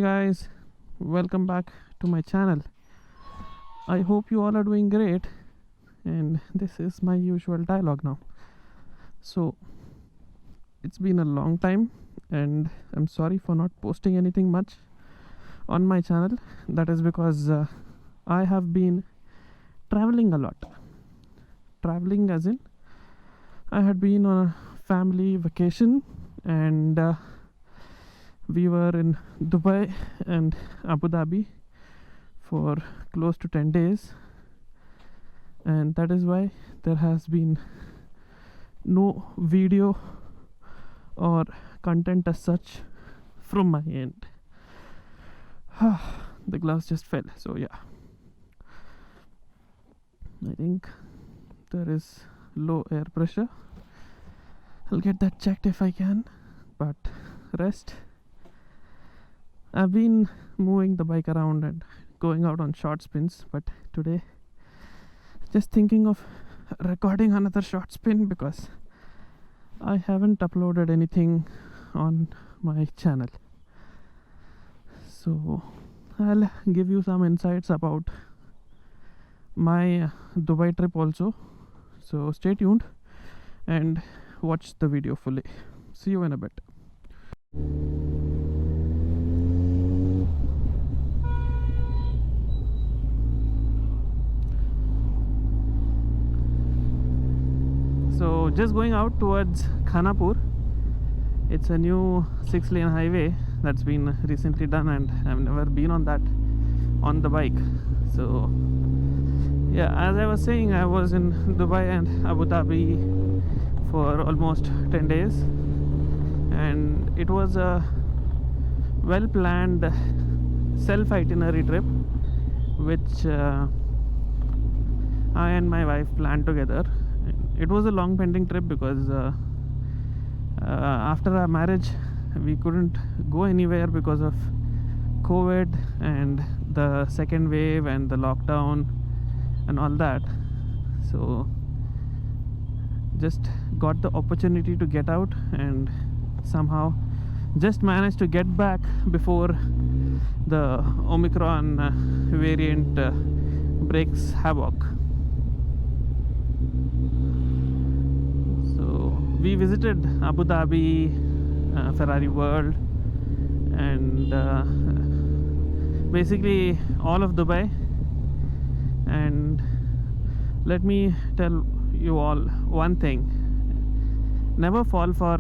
Hey guys, welcome back to my channel. I hope you all are doing great, and this is my usual dialogue now. So it's been a long time and I'm sorry for not posting anything much on my channel. That is because I have been traveling a lot. Traveling as in I had been on a family vacation, and we were in Dubai and Abu Dhabi for close to 10 days, and that is why there has been no video or content as such from my end. The gloves just fell, so yeah, I think there is low air pressure. I'll get that checked if I can, but rest, I've been moving the bike around and going out on short spins, but today just thinking of recording another short spin because I haven't uploaded anything on my channel. So I'll give you some insights about my Dubai trip also. So stay tuned and watch the video fully. See you in a bit. So just going out towards Khanapur. It's a new 6-lane highway that's been recently done, and I've never been on that on the bike. So yeah, as I was saying, I was in Dubai and Abu Dhabi for almost 10 days, and it was a well planned self itinerary trip which I and my wife planned together. It was a long pending trip because after our marriage we couldn't go anywhere because of COVID and the second wave and the lockdown and all that. So just got the opportunity to get out and somehow just managed to get back before the Omicron variant breaks havoc. So we visited Abu Dhabi, Ferrari World, and basically all of Dubai. And let me tell you all one thing: never fall for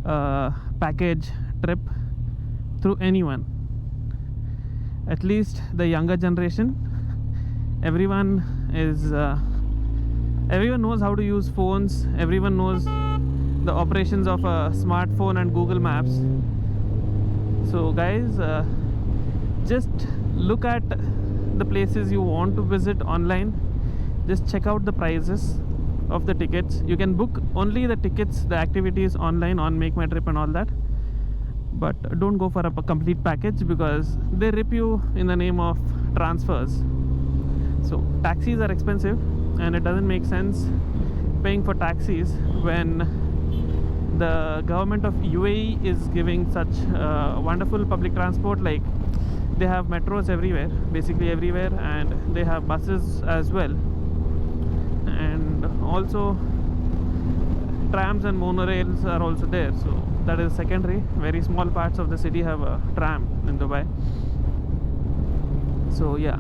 a package trip through anyone, at least the younger generation. Everyone knows how to use phones, everyone knows the operations of a smartphone and Google Maps. So guys, just look at the places you want to visit online. Just check out the prices of the tickets. You can book only the tickets, the activities online on Make My Trip and all that, but don't go for a complete package because they rip you in the name of transfers. So taxis are expensive, and it doesn't make sense paying for taxis when the government of UAE is giving such wonderful public transport. Like, they have metros everywhere, basically everywhere, and they have buses as well, and also trams and monorails are also there. So that is secondary. Very small parts of the city have a tram in Dubai. So yeah,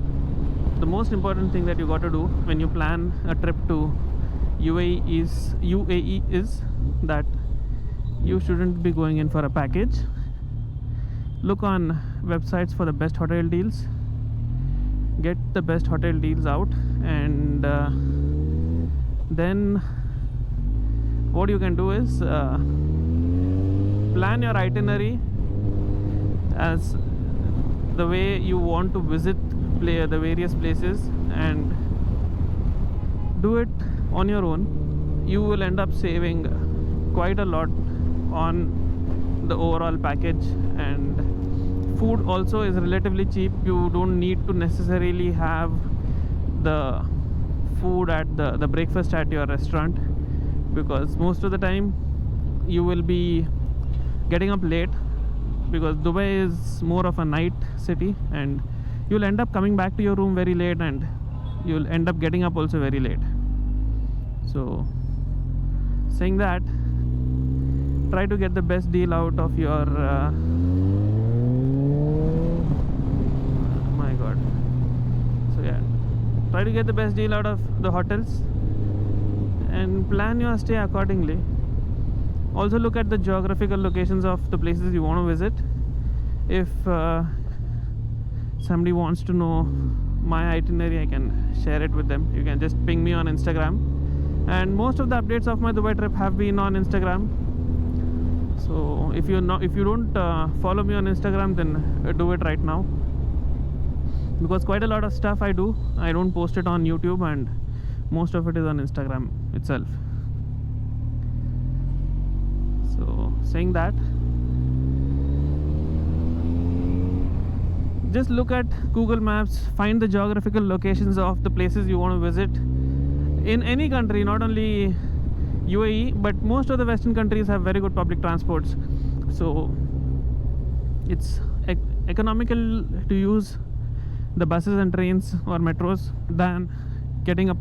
the most important thing that you got to do when you plan a trip to UAE is that you shouldn't be going in for a package. Look on websites for the best hotel deals, get the best hotel deals out, and then what you can do is plan your itinerary as the way you want to visit the various places, and do it on your own. You will end up saving quite a lot on the overall package, and food also is relatively cheap. You don't need to necessarily have the food at the breakfast at your restaurant, because most of the time you will be getting up late because Dubai is more of a night city, and you'll end up coming back to your room very late, and you'll end up getting up also very late. So saying that, try to get the best deal out of your my god. So yeah, try to get the best deal out of the hotels and plan your stay accordingly. Also look at the geographical locations of the places you want to visit. If somebody wants to know my itinerary, I can share it with them. You can just ping me on Instagram, and most of the updates of my Dubai trip have been on Instagram. So if you don't follow me on Instagram, then do it right now, because quite a lot of stuff I don't post it on YouTube, and most of it is on Instagram itself. So saying that, just look at Google Maps, find the geographical locations of the places you want to visit in any country, not only UAE, but most of the Western countries have very good public transports. So it's economical to use the buses and trains or metros than getting a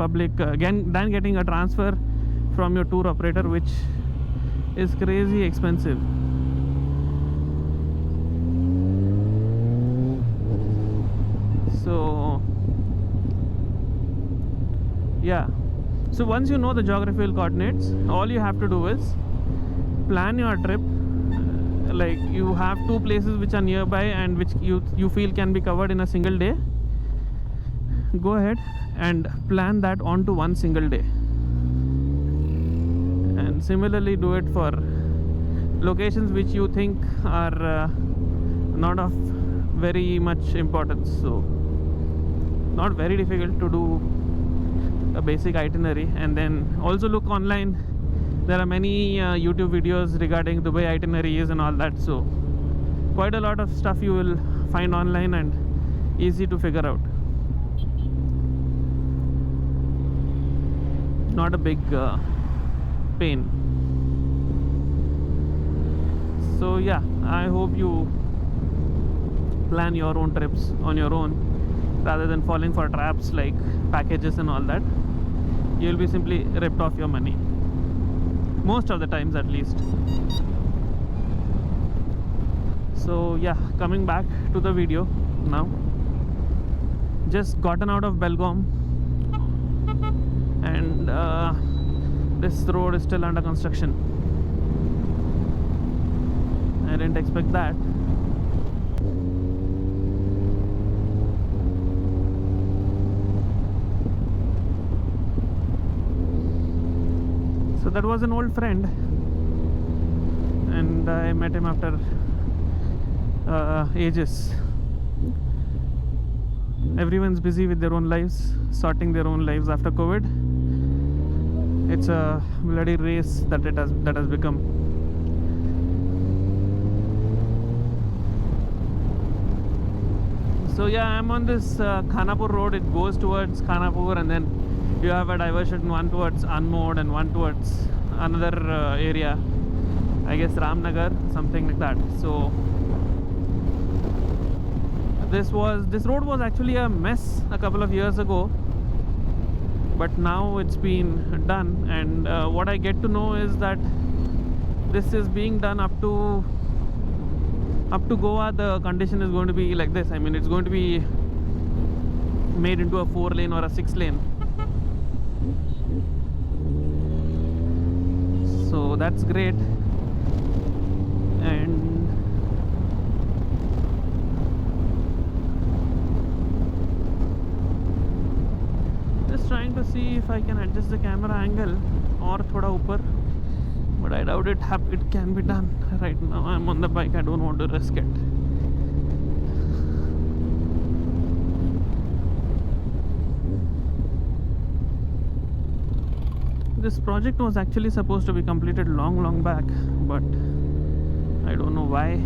transfer from your tour operator, which is crazy expensive. So yeah, so once you know the geographical coordinates, all you have to do is plan your trip. Like you have 2 places which are nearby and which you feel can be covered in a single day. Go ahead and plan that onto one single day, and similarly do it for locations which you think are not of very much importance. So not very difficult to do a basic itinerary. And then also look online, there are many YouTube videos regarding Dubai itineraries and all that. So quite a lot of stuff you will find online and easy to figure out. Not a big pain. So yeah, I hope you plan your own trips on your own rather than falling for traps like packages and all that. You'll be simply ripped off your money, most of the times at least. So yeah, coming back to the video now. Just gotten out of Belgaum, and this road is still under construction. I didn't expect that. So that was an old friend, and I met him after ages. Everyone's busy with their own lives, sorting their own lives after COVID. It's a bloody race that has become. So yeah, I'm on this Khanapur road. It goes towards Khanapur, and then you have a diversion, one towards Anmod and one towards another area, I guess Ramnagar, something like that. So this road was actually a mess a couple of years ago, but now it's been done. And what I get to know is that this is being done up to Goa. The condition is going to be like this. I mean, it's going to be made into a 4-lane or a 6-lane. So that's great. And just trying to see if I can adjust the camera angle or thoda upar, but I doubt it can be done. Right now I'm on the bike, I don't want to risk it. This project was actually supposed to be completed long back, but I don't know why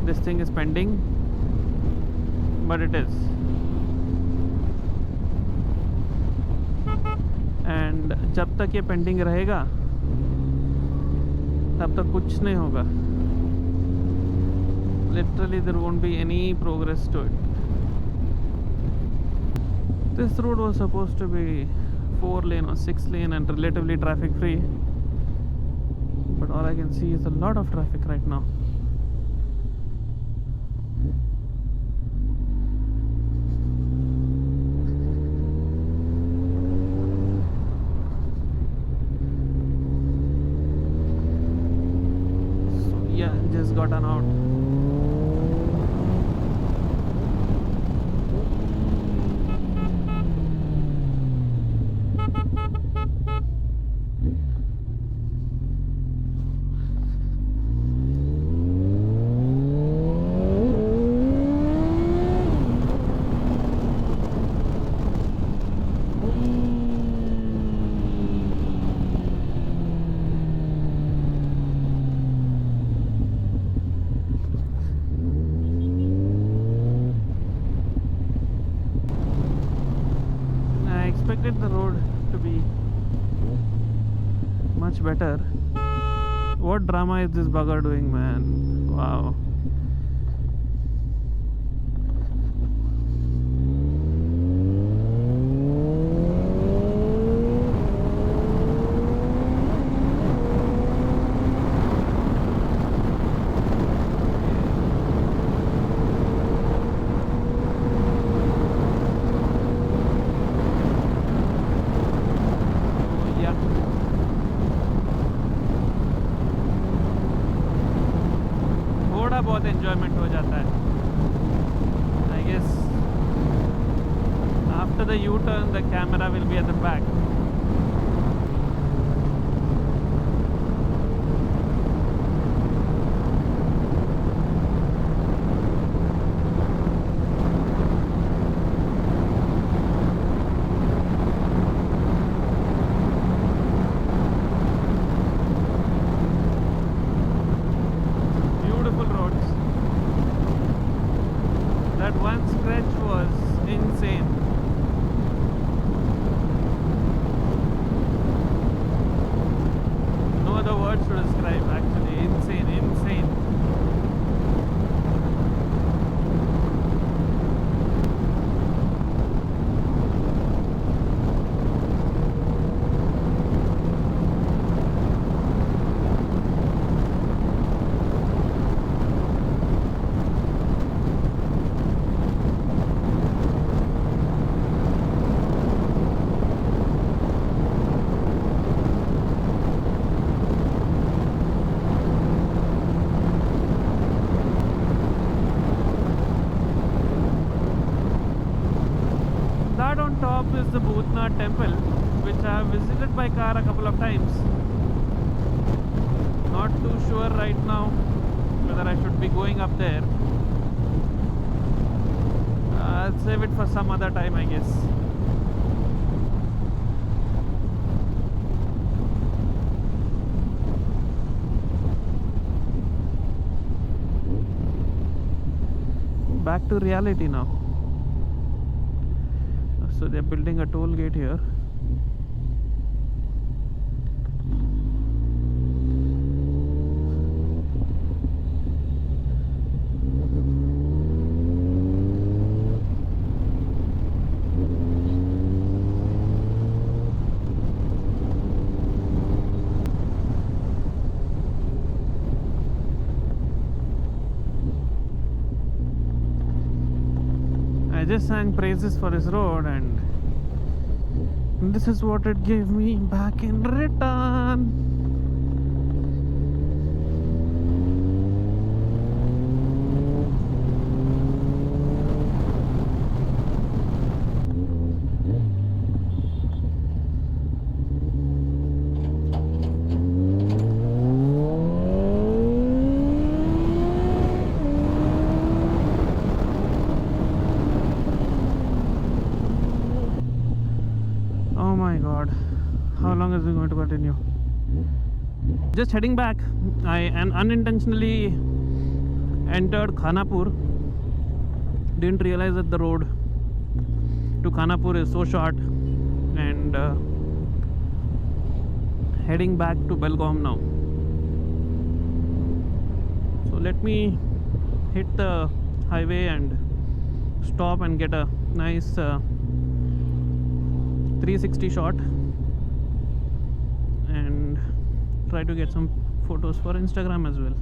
this thing is pending, but it is. And जब तक ये pending रहेगा तब तक कुछ नहीं होगा. literally there won't be any progress to it. This road was supposed to be 4 lane or 6 lane and relatively traffic free, but all I can see is a lot of traffic right now. So yeah, just got an out. The road to be much better. What drama is this bugger doing, man? Wow. बहुत enjoyment हो जाता है. I guess after the U-turn the camera will be at the back. Top is the Bhutnath temple, which I have visited by car a couple of times. Not too sure right now whether I should be going up there. I'll save it for some other time, I guess. Back to reality now. So they're building a toll gate here. I just sang praises for this road and this is what it gave me back in return. How long is it going to continue? Just heading back, I unintentionally entered Khanapur. Didn't realize that the road to Khanapur is so short, and heading back to Belgaum now. So let me hit the highway and stop and get a nice 360 shot and try to get some photos for Instagram as well.